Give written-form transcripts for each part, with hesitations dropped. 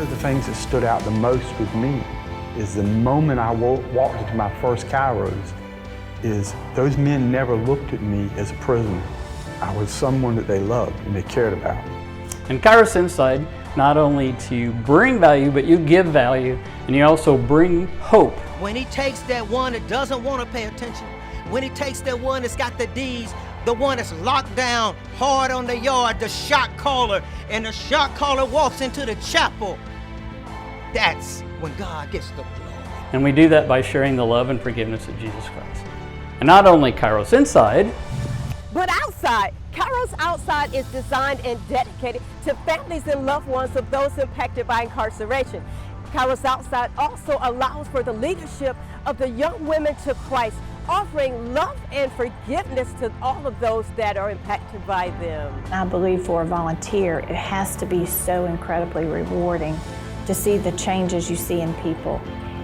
of the things that stood out the most with me is the moment I walked into my first Kairos, is those men never looked at me as a prisoner. I was someone that they loved and they cared about. And Kairos Inside, not only to bring value, but you give value, and you also bring hope. When he takes that one that doesn't want to pay attention, when he takes that one that's got the D's, the one that's locked down hard on the yard, the shot caller, and the shot caller walks into the chapel, that's when God gets the glory. And we do that by sharing the love and forgiveness of Jesus Christ. And not only Kairos Inside, but outside. Kairos Outside is designed and dedicated to families and loved ones of those impacted by incarceration. Kairos Outside also allows for the leadership of the young women to Christ, offering love and forgiveness to all of those that are impacted by them. I believe for a volunteer, it has to be so incredibly rewarding to see the changes you see in people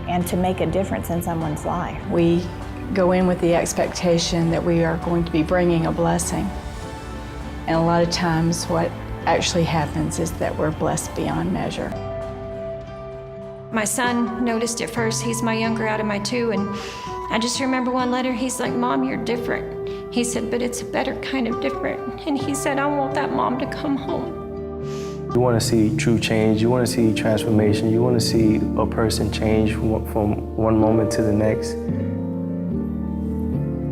and to make a difference in someone's life. We go in with the expectation that we are going to be bringing a blessing. And a lot of times what actually happens is that we're blessed beyond measure. My son noticed it first. He's my younger out of my two, and I just remember one letter, he's like, "Mom, you're different." He said, "But it's a better kind of different." And he said, "I want that mom to come home." You want to see true change, you want to see transformation, you want to see a person change from one moment to the next.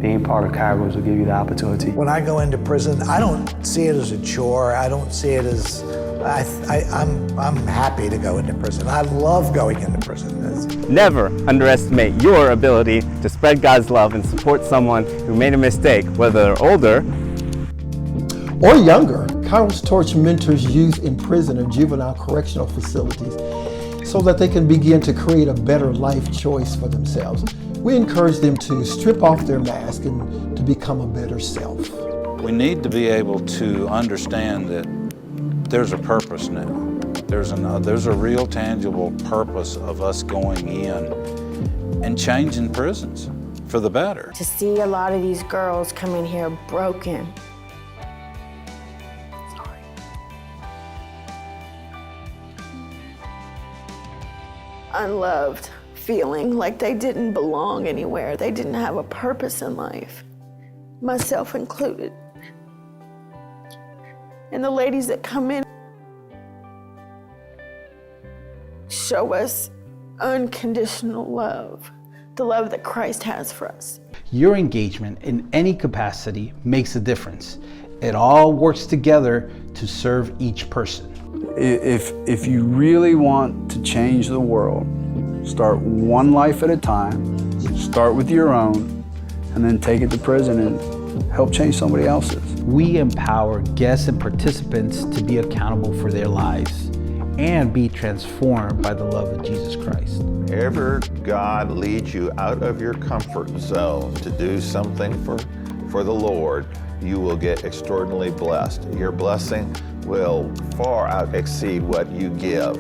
Being part of Kairos will give you the opportunity. When I go into prison, I don't see it as a chore. I don't see it as, I'm happy to go into prison. I love going into prison. Never underestimate your ability to spread God's love and support someone who made a mistake, whether they're older or younger. Kairos Torch mentors youth in prison or juvenile correctional facilities so that they can begin to create a better life choice for themselves. We encourage them to strip off their mask and to become a better self. We need to be able to understand that there's a purpose now. There's a real tangible purpose of us going in and changing prisons for the better. To see a lot of these girls come in here broken. Unloved, feeling like they didn't belong anywhere. They didn't have a purpose in life, myself included. And the ladies that come in show us unconditional love, the love that Christ has for us. Your engagement in any capacity makes a difference. It all works together to serve each person. If you really want to change the world, start one life at a time, start with your own, and then take it to prison and help change somebody else's. We empower guests and participants to be accountable for their lives and be transformed by the love of Jesus Christ. Ever God leads you out of your comfort zone to do something for the Lord, you will get extraordinarily blessed. Your blessing will far out exceed what you give.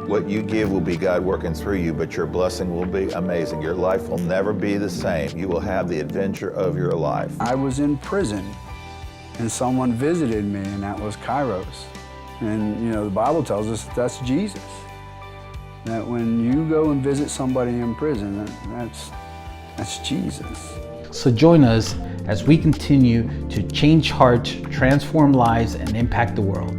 What you give will be God working through you, but your blessing will be amazing. Your life will never be the same. You will have the adventure of your life. I was in prison and someone visited me, and that was Kairos. And you know, the Bible tells us that's Jesus. That when you go and visit somebody in prison, that's Jesus. So join us as we continue to change hearts, transform lives, and impact the world.